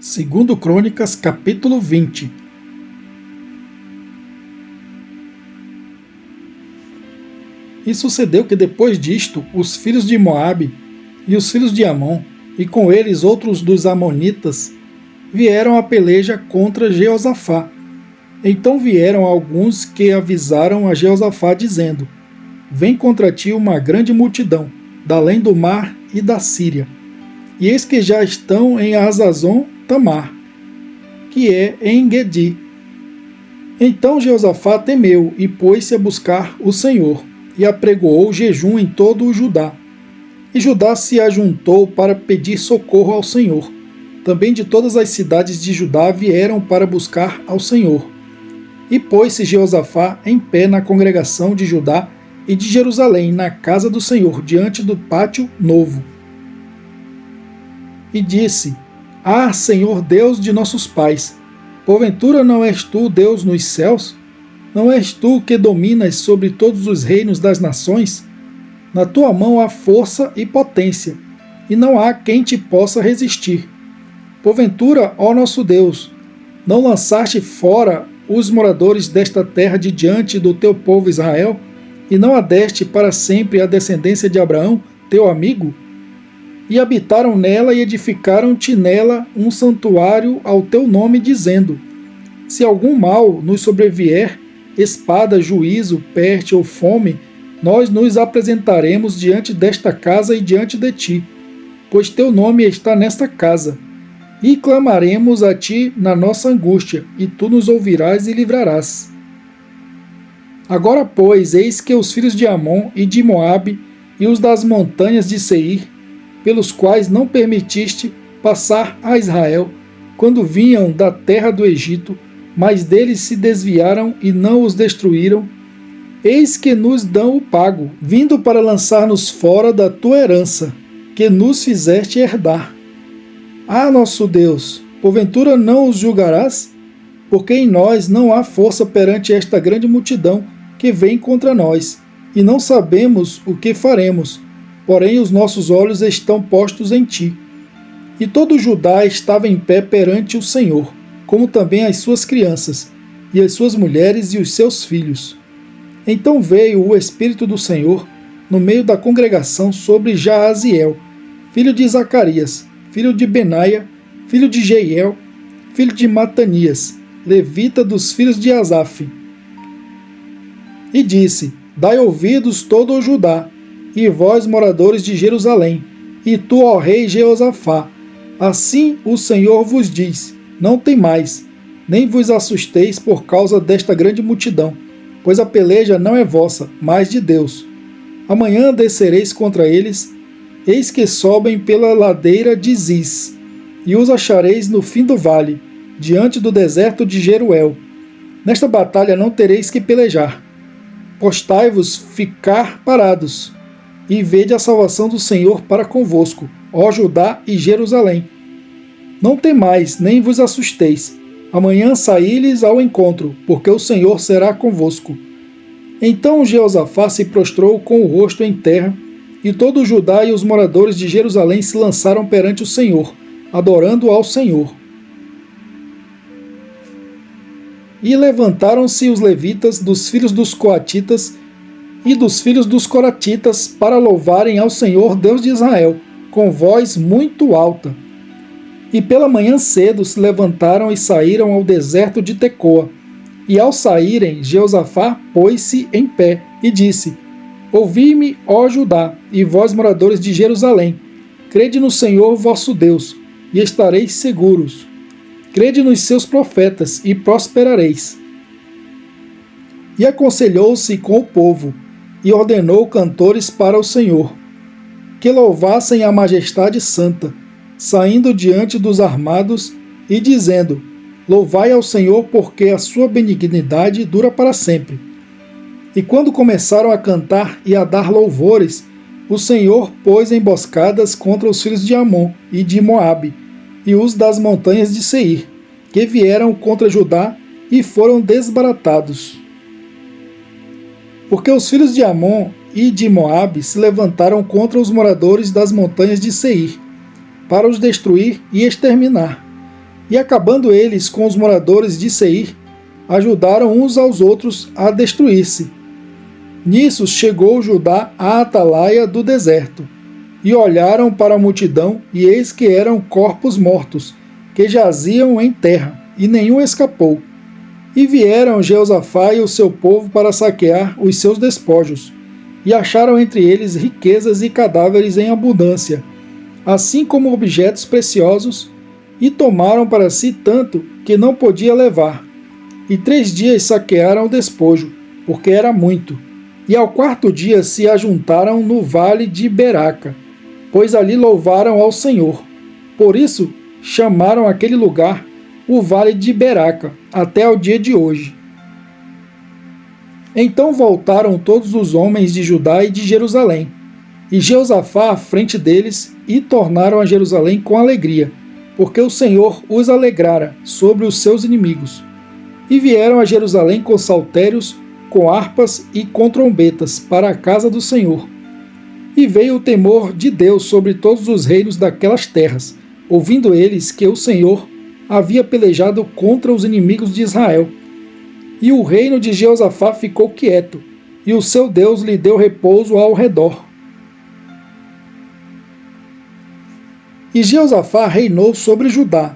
Segundo Crônicas, capítulo 20. E sucedeu que depois disto, os filhos de Moabe e os filhos de Amon, e com eles outros dos amonitas, vieram à peleja contra Jeosafá. Então vieram alguns que avisaram a Jeosafá, dizendo: Vem contra ti uma grande multidão, da além do mar e da Síria. E eis que já estão em Hazazon Tamar, que é em Gedi. Então Jeosafá temeu e pôs-se a buscar o Senhor, e apregoou jejum em todo o Judá. E Judá se ajuntou para pedir socorro ao Senhor. Também de todas as cidades de Judá vieram para buscar ao Senhor. E pôs-se Jeosafá em pé na congregação de Judá e de Jerusalém, na casa do Senhor, diante do pátio novo. E disse: Ah, Senhor Deus de nossos pais, porventura não és tu Deus nos céus? Não és tu que dominas sobre todos os reinos das nações? Na tua mão há força e potência, e não há quem te possa resistir. Porventura, ó nosso Deus, não lançaste fora os moradores desta terra de diante do teu povo Israel, e não a deste para sempre a descendência de Abraão, teu amigo? E habitaram nela e edificaram-te nela um santuário ao teu nome, dizendo: Se algum mal nos sobrevier, espada, juízo, peste ou fome, nós nos apresentaremos diante desta casa e diante de ti, pois teu nome está nesta casa. E clamaremos a ti na nossa angústia, e tu nos ouvirás e livrarás. Agora, pois, eis que os filhos de Amon e de Moabe e os das montanhas de Seir, pelos quais não permitiste passar a Israel, quando vinham da terra do Egito, mas deles se desviaram e não os destruíram, eis que nos dão o pago, vindo para lançar-nos fora da tua herança, que nos fizeste herdar. Ah, nosso Deus, porventura não os julgarás? Porque em nós não há força perante esta grande multidão que vem contra nós, e não sabemos o que faremos. Porém os nossos olhos estão postos em ti. E todo Judá estava em pé perante o Senhor, como também as suas crianças, e as suas mulheres e os seus filhos. Então veio o Espírito do Senhor no meio da congregação sobre Jaaziel, filho de Zacarias, filho de Benaia, filho de Jeiel, filho de Matanias, levita dos filhos de Asaf. E disse: Dai ouvidos todo o Judá, e vós, moradores de Jerusalém, e tu, ó rei Jeosafá, assim o Senhor vos diz: Não temais, nem vos assusteis por causa desta grande multidão, pois a peleja não é vossa, mas de Deus. Amanhã descereis contra eles, eis que sobem pela ladeira de Ziz, e os achareis no fim do vale, diante do deserto de Jeruel. Nesta batalha não tereis que pelejar. Postai-vos ficar parados, e vede a salvação do Senhor para convosco, ó Judá e Jerusalém. Não temais, nem vos assusteis. Amanhã saí-lhes ao encontro, porque o Senhor será convosco. Então Jeosafá se prostrou com o rosto em terra, e todo o Judá e os moradores de Jerusalém se lançaram perante o Senhor, adorando ao Senhor. E levantaram-se os levitas dos filhos dos coatitas e dos filhos dos coratitas para louvarem ao Senhor Deus de Israel, com voz muito alta. E pela manhã cedo se levantaram e saíram ao deserto de Tecoa. E ao saírem, Jeosafá pôs-se em pé e disse: Ouvi-me, ó Judá, e vós, moradores de Jerusalém, crede no Senhor vosso Deus, e estareis seguros. Crede nos seus profetas, e prosperareis. E aconselhou-se com o povo, e ordenou cantores para o Senhor, que louvassem a majestade santa, saindo diante dos armados e dizendo: Louvai ao Senhor, porque a sua benignidade dura para sempre. E quando começaram a cantar e a dar louvores, o Senhor pôs emboscadas contra os filhos de Amon e de Moabe, e os das montanhas de Seir, que vieram contra Judá e foram desbaratados. Porque os filhos de Amon e de Moabe se levantaram contra os moradores das montanhas de Seir, para os destruir e exterminar. E acabando eles com os moradores de Seir, ajudaram uns aos outros a destruir-se. Nisso chegou Judá à atalaia do deserto, e olharam para a multidão, e eis que eram corpos mortos, que jaziam em terra, e nenhum escapou. E vieram Jeosafá e o seu povo para saquear os seus despojos, e acharam entre eles riquezas e cadáveres em abundância, assim como objetos preciosos, e tomaram para si tanto que não podia levar. E 3 dias saquearam o despojo, porque era muito. E ao 4º dia se ajuntaram no vale de Beraca, pois ali louvaram ao Senhor. Por isso chamaram aquele lugar o vale de Beraca, até ao dia de hoje. Então voltaram todos os homens de Judá e de Jerusalém, e Jeosafá à frente deles, e tornaram a Jerusalém com alegria, porque o Senhor os alegrara sobre os seus inimigos. E vieram a Jerusalém com saltérios, com harpas e com trombetas para a casa do Senhor. E veio o temor de Deus sobre todos os reinos daquelas terras, ouvindo eles que o Senhor havia pelejado contra os inimigos de Israel. E o reino de Jeosafá ficou quieto, e o seu Deus lhe deu repouso ao redor. E Jeosafá reinou sobre Judá.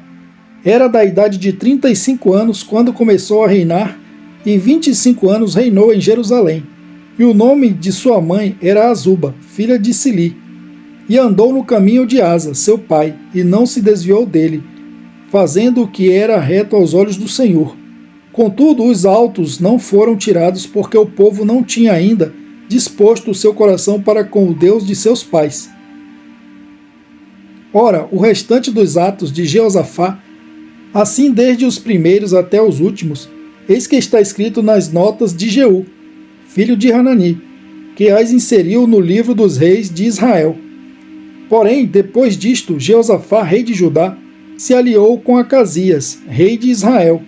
Era da idade de 35 anos quando começou a reinar, e 25 anos reinou em Jerusalém. E o nome de sua mãe era Azuba, filha de Sili. E andou no caminho de Asa, seu pai, e não se desviou dele, fazendo o que era reto aos olhos do Senhor. Contudo, os altos não foram tirados, porque o povo não tinha ainda disposto o seu coração para com o Deus de seus pais. Ora, o restante dos atos de Jeosafá, assim desde os primeiros até os últimos, eis que está escrito nas notas de Jeú, filho de Hanani, que as inseriu no livro dos reis de Israel. Porém, depois disto, Jeosafá, rei de Judá, se aliou com Acasias, rei de Israel,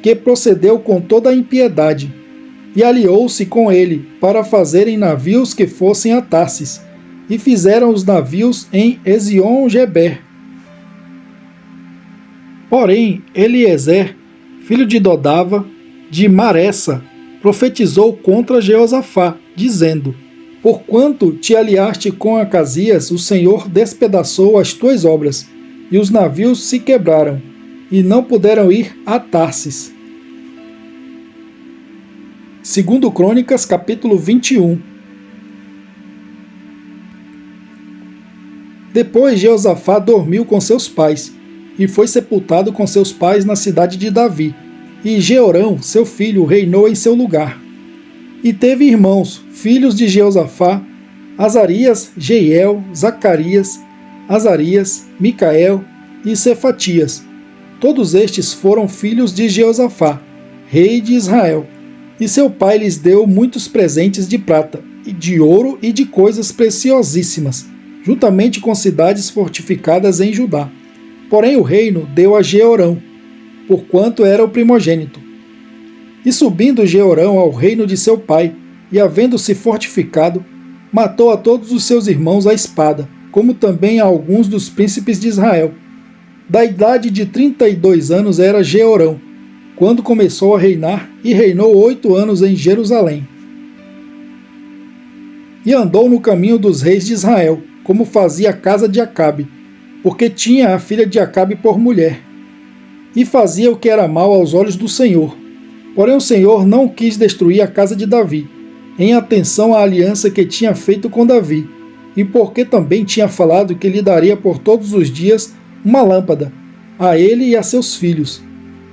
que procedeu com toda a impiedade, e aliou-se com ele para fazerem navios que fossem a Tarsis, e fizeram os navios em Ezion-Geber. Porém, Eliezer, filho de Dodava, de Maressa, profetizou contra Jeosafá, dizendo: Porquanto te aliaste com Acasias, o Senhor despedaçou as tuas obras, e os navios se quebraram, e não puderam ir a Tarsis. 2 Crônicas, capítulo 21. Depois Jeosafá dormiu com seus pais, e foi sepultado com seus pais na cidade de Davi, e Jeorão, seu filho, reinou em seu lugar. E teve irmãos, filhos de Jeosafá, Azarias, Jeiel, Zacarias, Azarias, Micael e Cefatias. Todos estes foram filhos de Jeosafá, rei de Israel. E seu pai lhes deu muitos presentes de prata, e de ouro e de coisas preciosíssimas, juntamente com cidades fortificadas em Judá. Porém o reino deu a Jeorão, porquanto era o primogênito. E subindo Jeorão ao reino de seu pai, e havendo-se fortificado, matou a todos os seus irmãos à espada, como também a alguns dos príncipes de Israel. Da idade de 32 anos era Jeorão, quando começou a reinar, e reinou 8 anos em Jerusalém. E andou no caminho dos reis de Israel, como fazia a casa de Acabe, porque tinha a filha de Acabe por mulher. E fazia o que era mal aos olhos do Senhor. Porém o Senhor não quis destruir a casa de Davi, em atenção à aliança que tinha feito com Davi, e porque também tinha falado que lhe daria por todos os dias uma lâmpada, a ele e a seus filhos.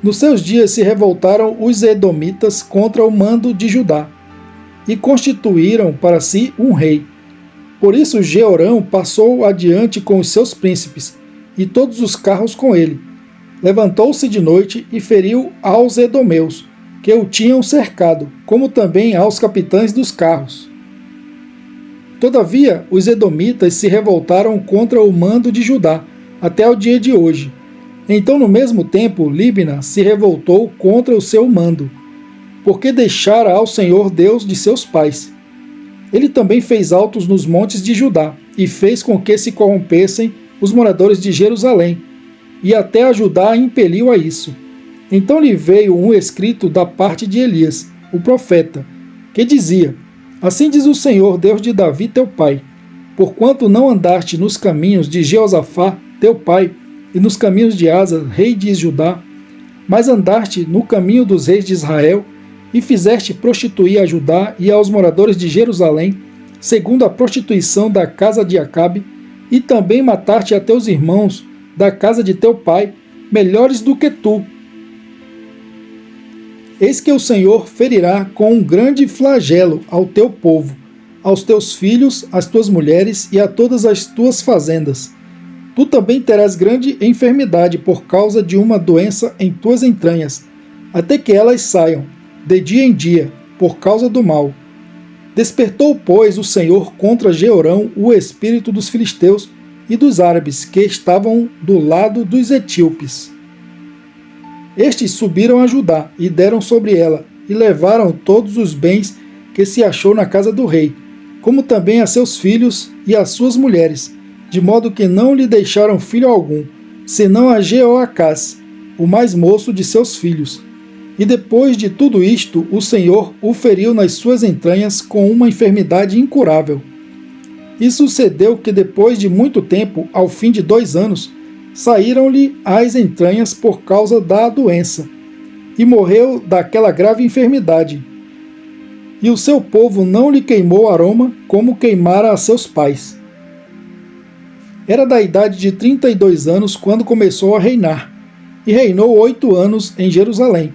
Nos seus dias se revoltaram os edomitas contra o mando de Judá, e constituíram para si um rei. Por isso Jeorão passou adiante com os seus príncipes, e todos os carros com ele. Levantou-se de noite e feriu aos edomeus, que o tinham cercado, como também aos capitães dos carros. Todavia, os edomitas se revoltaram contra o mando de Judá, até o dia de hoje. Então, no mesmo tempo, Líbna se revoltou contra o seu mando, porque deixara ao Senhor Deus de seus pais. Ele também fez altos nos montes de Judá, e fez com que se corrompessem os moradores de Jerusalém, e até ajudar a impeliu a isso. Então lhe veio um escrito da parte de Elias, o profeta, que dizia: Assim diz o Senhor, Deus de Davi teu pai, porquanto não andaste nos caminhos de Jeosafá teu pai, e nos caminhos de Asa, rei de Judá, mas andaste no caminho dos reis de Israel, e fizeste prostituir a Judá e aos moradores de Jerusalém, segundo a prostituição da casa de Acabe, e também mataste a teus irmãos da casa de teu pai, melhores do que tu. Eis que o Senhor ferirá com um grande flagelo ao teu povo, aos teus filhos, às tuas mulheres e a todas as tuas fazendas. Tu também terás grande enfermidade por causa de uma doença em tuas entranhas, até que elas saiam, de dia em dia, por causa do mal. Despertou, pois, o Senhor contra Jeorão o espírito dos filisteus e dos árabes que estavam do lado dos etíopes. Estes subiram a Judá e deram sobre ela, e levaram todos os bens que se achou na casa do rei, como também a seus filhos e a suas mulheres, de modo que não lhe deixaram filho algum, senão a Jeoacás, o mais moço de seus filhos. E depois de tudo isto, o Senhor o feriu nas suas entranhas com uma enfermidade incurável. E sucedeu que depois de muito tempo, ao fim de 2 anos, saíram-lhe as entranhas por causa da doença, e morreu daquela grave enfermidade. E o seu povo não lhe queimou aroma, como queimara a seus pais. Era da idade de 32 anos quando começou a reinar, e reinou 8 anos em Jerusalém,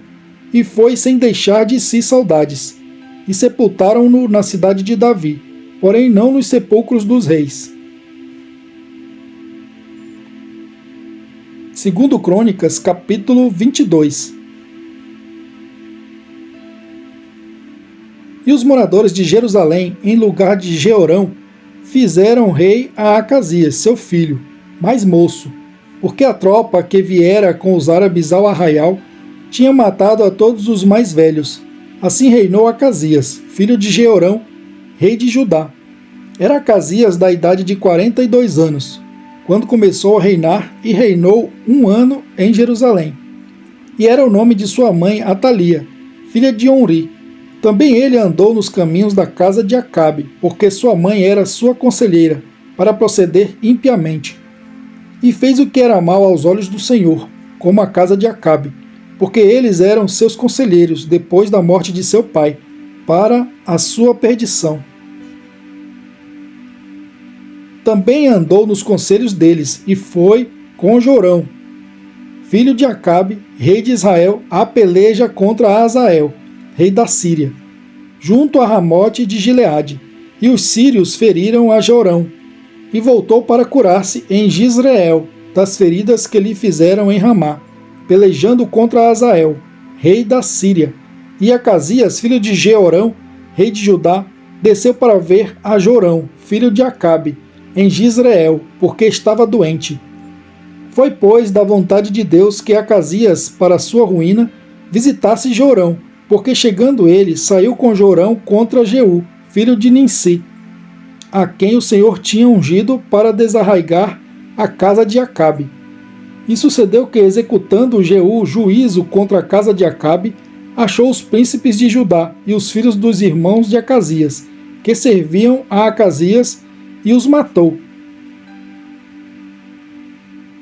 e foi sem deixar de si saudades, e sepultaram-no na cidade de Davi, porém não nos sepulcros dos reis. 2 Crônicas, capítulo 22. E os moradores de Jerusalém, em lugar de Jeorão, fizeram rei a Acasias, seu filho, mais moço, porque a tropa que viera com os árabes ao arraial tinha matado a todos os mais velhos. Assim reinou Acasias, filho de Jeorão, rei de Judá. Era Acasias da idade de 42 anos, quando começou a reinar, e reinou 1 ano em Jerusalém. E era o nome de sua mãe Atalia, filha de Onri. Também ele andou nos caminhos da casa de Acabe, porque sua mãe era sua conselheira, para proceder impiamente. E fez o que era mal aos olhos do Senhor, como a casa de Acabe, porque eles eram seus conselheiros depois da morte de seu pai, para a sua perdição. Também andou nos conselhos deles, e foi com Jorão, filho de Acabe, rei de Israel, a peleja contra Azael, rei da Síria, junto a Ramote de Gileade, e os sírios feriram a Jorão, e voltou para curar-se em Jizreel, das feridas que lhe fizeram em Ramá, pelejando contra Azael, rei da Síria. E Acasias, filho de Jeorão, rei de Judá, desceu para ver a Jorão, filho de Acabe, em Jizreel, porque estava doente. Foi, pois, da vontade de Deus que Acasias, para sua ruína, visitasse Jorão, porque chegando ele, saiu com Jorão contra Jeú, filho de Ninsi, a quem o Senhor tinha ungido para desarraigar a casa de Acabe. E sucedeu que, executando Jeú juízo contra a casa de Acabe, achou os príncipes de Judá e os filhos dos irmãos de Acasias, que serviam a Acasias, e os matou.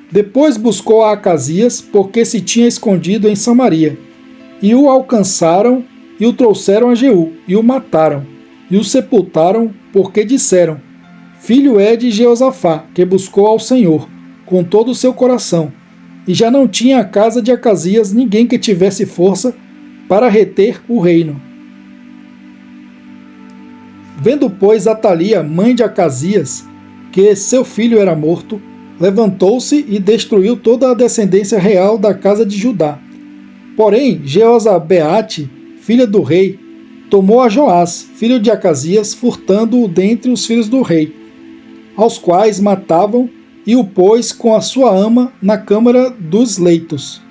Depois buscou a Acasias, porque se tinha escondido em Samaria, e o alcançaram e o trouxeram a Jeú, e o mataram, e o sepultaram, porque disseram: Filho é de Jeosafá, que buscou ao Senhor com todo o seu coração, e já não tinha a casa de Acasias ninguém que tivesse força para reter o reino. Vendo, pois, Atalia, mãe de Acasias, que seu filho era morto, levantou-se e destruiu toda a descendência real da casa de Judá. Porém, Jeozabeate, filha do rei, tomou a Joás, filho de Acasias, furtando-o dentre os filhos do rei, aos quais matavam, e o pôs com a sua ama na câmara dos leitos.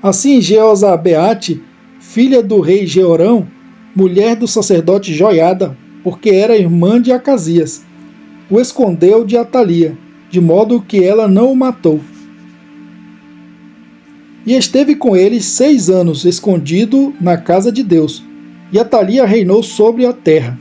Assim, Jeozabeate, filha do rei Jeorão, mulher do sacerdote Joiada, porque era irmã de Acasias, o escondeu de Atalia, de modo que ela não o matou. E esteve com eles 6 anos, escondido na casa de Deus. E Atalia reinou sobre a terra.